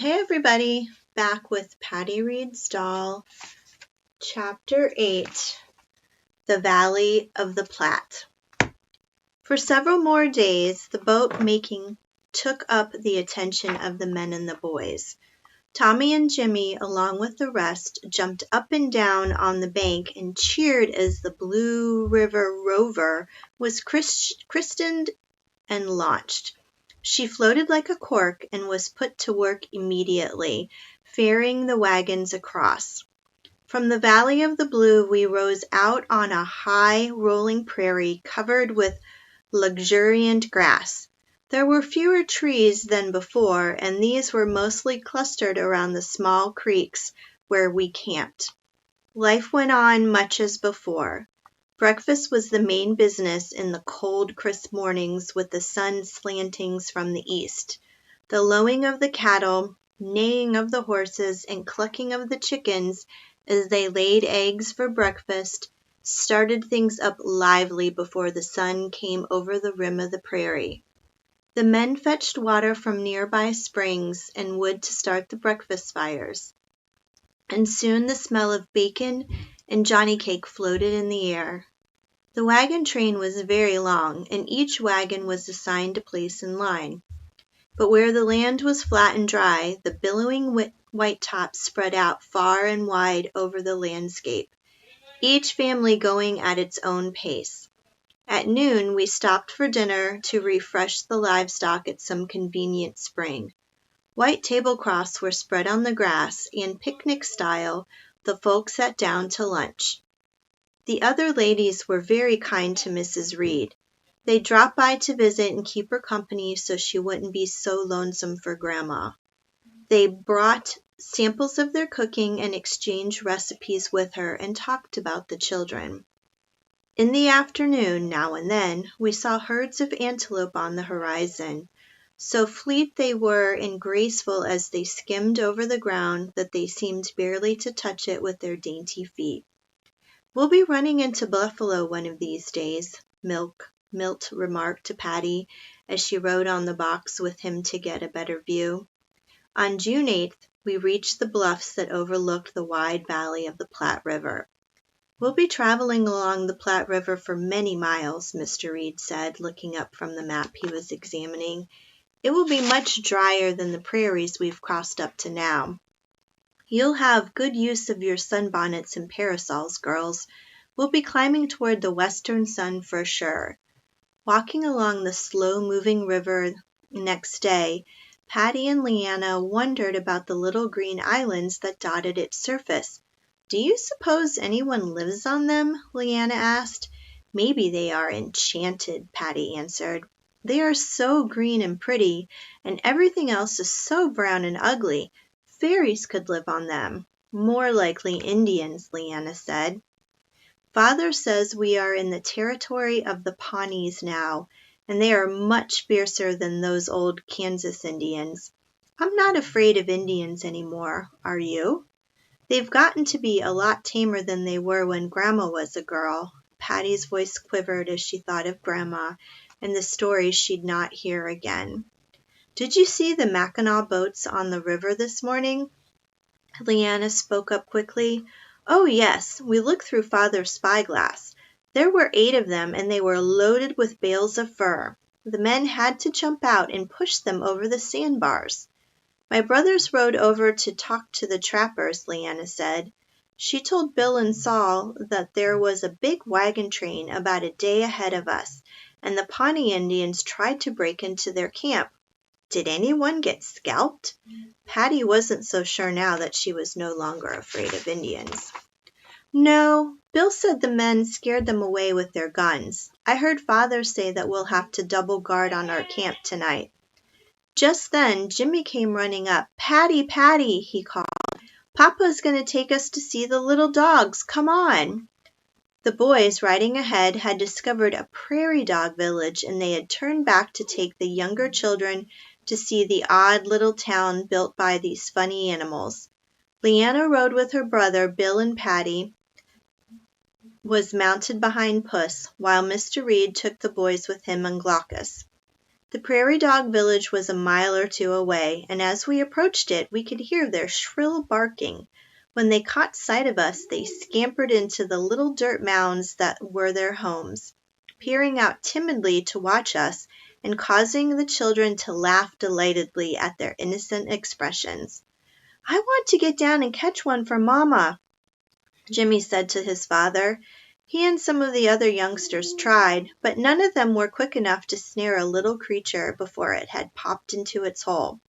Hey everybody, back with Patty Reed's Doll, Chapter 8, The Valley of the Platte. For several more days, the boat making took up the attention of the men and the boys. Tommy and Jimmy, along with the rest, jumped up and down on the bank and cheered as the Blue River Rover was christened and launched. She floated like a cork and was put to work immediately, ferrying the wagons across. From the valley of the Blue we rose out on a high, rolling prairie covered with luxuriant grass. There were fewer trees than before, and these were mostly clustered around the small creeks where we camped. Life went on much as before. Breakfast was the main business in the cold, crisp mornings with the sun slanting from the east. The lowing of the cattle, neighing of the horses, and clucking of the chickens as they laid eggs for breakfast started things up lively before the sun came over the rim of the prairie. The men fetched water from nearby springs and wood to start the breakfast fires, and soon the smell of bacon and johnny cake floated in the air. The wagon train was very long, and each wagon was assigned a place in line. But where the land was flat and dry, the billowing white tops spread out far and wide over the landscape, each family going at its own pace. At noon we stopped for dinner to refresh the livestock at some convenient spring. White tablecloths were spread on the grass, and picnic style, the folks sat down to lunch. The other ladies were very kind to Mrs. Reed. They dropped by to visit and keep her company so she wouldn't be so lonesome for Grandma. They brought samples of their cooking and exchanged recipes with her and talked about the children. In the afternoon, now and then, we saw herds of antelope on the horizon. So fleet they were and graceful as they skimmed over the ground that they seemed barely to touch it with their dainty feet. "We'll be running into Buffalo one of these days," Milt remarked to Patty as she rode on the box with him to get a better view. On June 8th, we reached the bluffs that overlooked the wide valley of the Platte River. "We'll be traveling along the Platte River for many miles," Mr. Reed said, looking up from the map he was examining. "It will be much drier than the prairies we've crossed up to now. You'll have good use of your sunbonnets and parasols, girls. We'll be climbing toward the western sun for sure." Walking along the slow-moving river next day, Patty and Leanna wondered about the little green islands that dotted its surface. "Do you suppose anyone lives on them?" Leanna asked. "Maybe they are enchanted," Patty answered. "They are so green and pretty, and everything else is so brown and ugly. Fairies could live on them." "More likely Indians," Leanna said. "Father says we are in the territory of the Pawnees now, and they are much fiercer than those old Kansas Indians. I'm not afraid of Indians anymore. Are you?" "They've gotten to be a lot tamer than they were when Grandma was a girl." Patty's voice quivered as she thought of Grandma and the stories she'd not hear again. "Did you see the Mackinaw boats on the river this morning?" Leanna spoke up quickly. "Oh, yes, we looked through Father's spyglass. There were 8 of them, and they were loaded with bales of fur. The men had to jump out and push them over the sandbars." "My brothers rode over to talk to the trappers," Leanna said. "She told Bill and Saul that there was a big wagon train about a day ahead of us, and the Pawnee Indians tried to break into their camp. Did anyone get scalped?" Patty wasn't so sure now that she was no longer afraid of Indians. "No, Bill said the men scared them away with their guns. I heard Father say that we'll have to double guard on our camp tonight." Just then Jimmy came running up. "Patty, Patty," he called. "Papa's going to take us to see the little dogs. Come on." The boys, riding ahead, had discovered a prairie dog village, and they had turned back to take the younger children to see the odd little town built by these funny animals. Leanna rode with her brother, Bill, and Patty was mounted behind Puss, while Mr. Reed took the boys with him and Glaucus. The prairie dog village was a mile or two away, and as we approached it we could hear their shrill barking. When they caught sight of us, they scampered into the little dirt mounds that were their homes, peering out timidly to watch us and causing the children to laugh delightedly at their innocent expressions. "I want to get down and catch one for Mama," Jimmy said to his father. He and some of the other youngsters tried, but none of them were quick enough to snare a little creature before it had popped into its hole.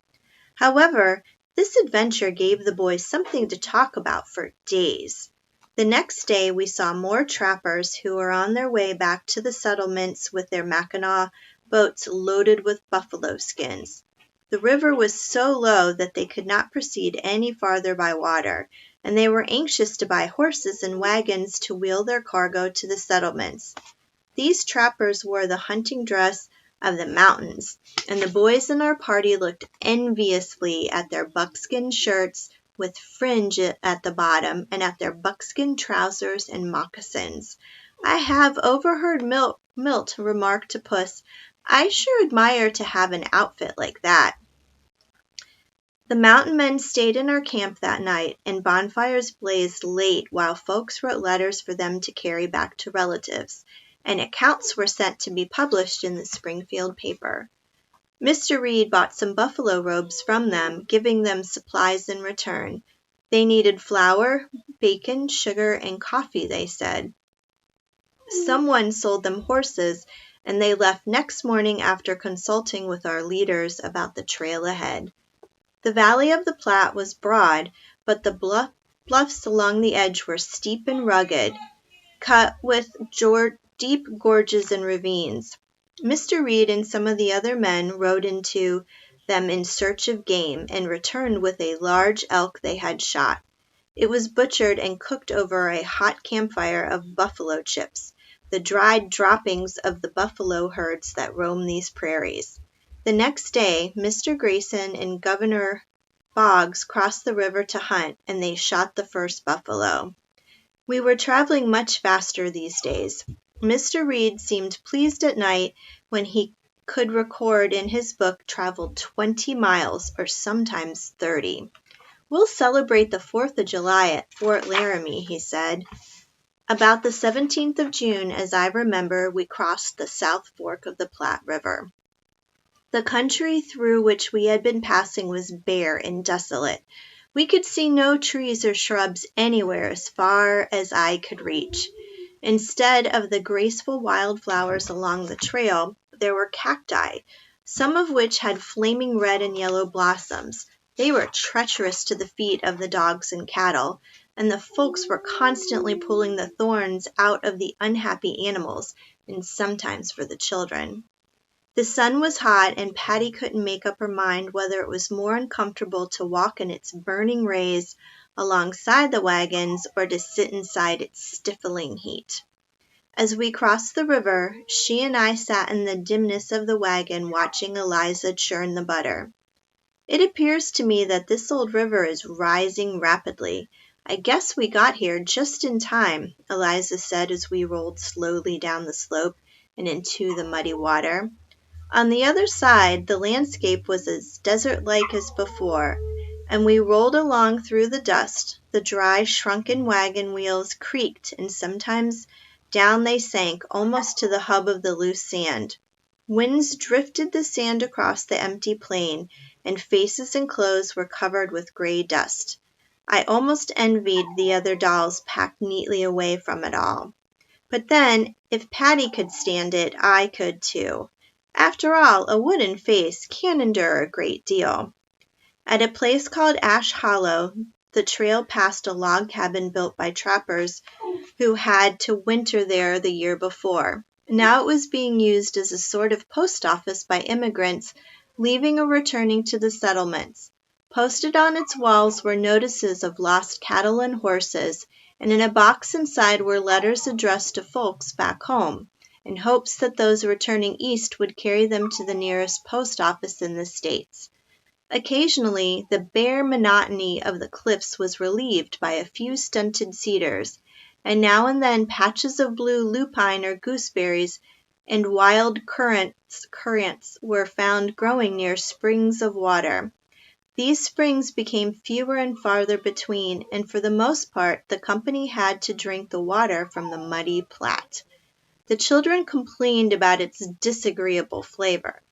However, this adventure gave the boys something to talk about for days. The next day we saw more trappers who were on their way back to the settlements with their Mackinaw boats loaded with buffalo skins. The river was so low that they could not proceed any farther by water, and they were anxious to buy horses and wagons to wheel their cargo to the settlements. These trappers wore the hunting dress of the mountains, and the boys in our party looked enviously at their buckskin shirts with fringe at the bottom and at their buckskin trousers and moccasins. I have overheard Milt remark to Puss, "I sure admire to have an outfit like that." The mountain men stayed in our camp that night, and bonfires blazed late while folks wrote letters for them to carry back to relatives, and accounts were sent to be published in the Springfield paper. Mr. Reed bought some buffalo robes from them, giving them supplies in return. They needed flour, bacon, sugar, and coffee, they said. Someone sold them horses, and they left next morning after consulting with our leaders about the trail ahead. The valley of the Platte was broad, but the bluffs along the edge were steep and rugged, cut with deep gorges and ravines. Mr. Reed and some of the other men rode into them in search of game, and returned with a large elk they had shot. It was butchered and cooked over a hot campfire of buffalo chips, the dried droppings of the buffalo herds that roam these prairies. The next day, Mr. Grayson and Governor Boggs crossed the river to hunt, and they shot the first buffalo. We were traveling much faster these days. Mr. Reed seemed pleased at night when he could record in his book traveled 20 miles, or sometimes 30. "We'll celebrate the 4th of July at Fort Laramie," he said. About the 17th of June, as I remember, we crossed the South Fork of the Platte River. The country through which we had been passing was bare and desolate. We could see no trees or shrubs anywhere as far as eye could reach. Instead of the graceful wildflowers along the trail, there were cacti, some of which had flaming red and yellow blossoms. They were treacherous to the feet of the dogs and cattle, and the folks were constantly pulling the thorns out of the unhappy animals, and sometimes for the children. The sun was hot, and Patty couldn't make up her mind whether it was more uncomfortable to walk in its burning rays alongside the wagons or to sit inside its stifling heat. As we crossed the river, she and I sat in the dimness of the wagon watching Eliza churn the butter. "It appears to me that this old river is rising rapidly. I guess we got here just in time," Eliza said as we rolled slowly down the slope and into the muddy water. On the other side, the landscape was as desert-like as before, and we rolled along through the dust. The dry, shrunken wagon wheels creaked, and sometimes down they sank almost to the hub of the loose sand. Winds drifted the sand across the empty plain, and faces and clothes were covered with gray dust. I almost envied the other dolls packed neatly away from it all. But then, if Patty could stand it, I could too. After all, a wooden face can endure a great deal. At a place called Ash Hollow, the trail passed a log cabin built by trappers who had to winter there the year before. Now it was being used as a sort of post office by immigrants leaving or returning to the settlements. Posted on its walls were notices of lost cattle and horses, and in a box inside were letters addressed to folks back home, in hopes that those returning east would carry them to the nearest post office in the States. Occasionally, the bare monotony of the cliffs was relieved by a few stunted cedars, and now and then patches of blue lupine or gooseberries and wild currants were found growing near springs of water. These springs became fewer and farther between, and for the most part the company had to drink the water from the muddy Platte. The children complained about its disagreeable flavor.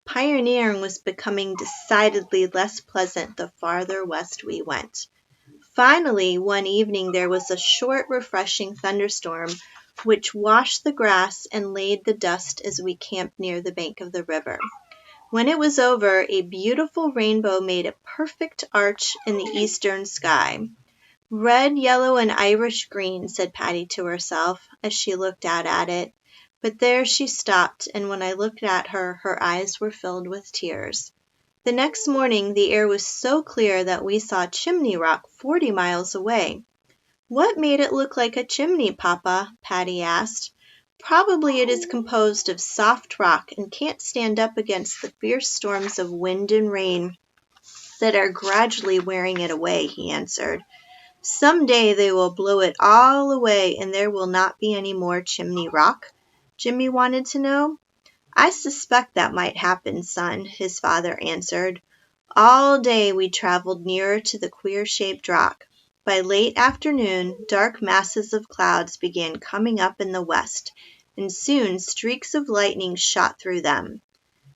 Pioneering was becoming decidedly less pleasant the farther west we went. Finally, one evening there was a short, refreshing thunderstorm which washed the grass and laid the dust as we camped near the bank of the river. When it was over, a beautiful rainbow made a perfect arch in the eastern sky. "Red, yellow, and Irish green," said Patty to herself, as she looked out at it. But there she stopped, and when I looked at her, her eyes were filled with tears. The next morning the air was so clear that we saw Chimney Rock 40 miles away. "What made it look like a chimney, Papa?" Patty asked. "Probably it is composed of soft rock and can't stand up against the fierce storms of wind and rain that are gradually wearing it away," he answered. "Some day they will blow it all away and there will not be any more Chimney Rock?" Jimmy wanted to know. "I suspect that might happen, son," his father answered. All day we traveled nearer to the queer-shaped rock. By late afternoon, dark masses of clouds began coming up in the west, and soon streaks of lightning shot through them.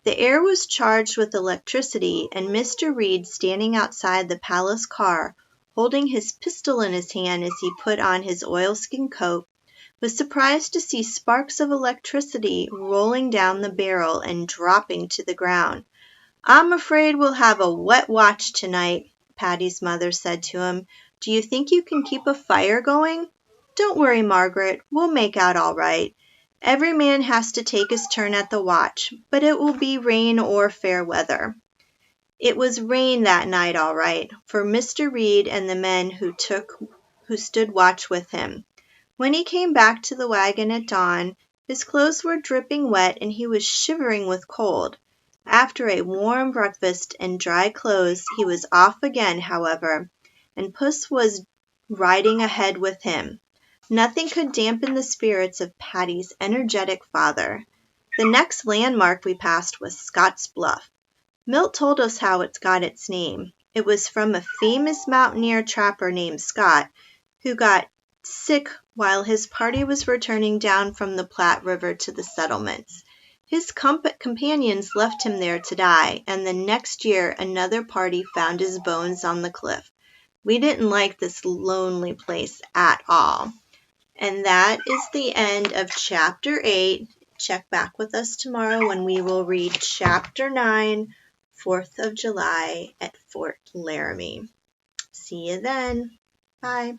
The air was charged with electricity, and Mr. Reed, standing outside the palace car, holding his pistol in his hand as he put on his oilskin coat, was surprised to see sparks of electricity rolling down the barrel and dropping to the ground. "I'm afraid we'll have a wet watch tonight," Patty's mother said to him. "Do you think you can keep a fire going?" "Don't worry, Margaret. We'll make out all right. Every man has to take his turn at the watch, but it will be rain or fair weather." It was rain that night, all right, for Mr. Reed and the men who stood watch with him. When he came back to the wagon at dawn, his clothes were dripping wet and he was shivering with cold. After a warm breakfast and dry clothes, he was off again, however, and Puss was riding ahead with him. Nothing could dampen the spirits of Patty's energetic father. The next landmark we passed was Scott's Bluff. Milt told us how it got its name. It was from a famous mountaineer trapper named Scott, who got sick while his party was returning down from the Platte River to the settlements. His companions left him there to die, and the next year another party found his bones on the cliff. We didn't like this lonely place at all. And that is the end of Chapter 8. Check back with us tomorrow when we will read Chapter 9, 4th of July at Fort Laramie. See you then. Bye.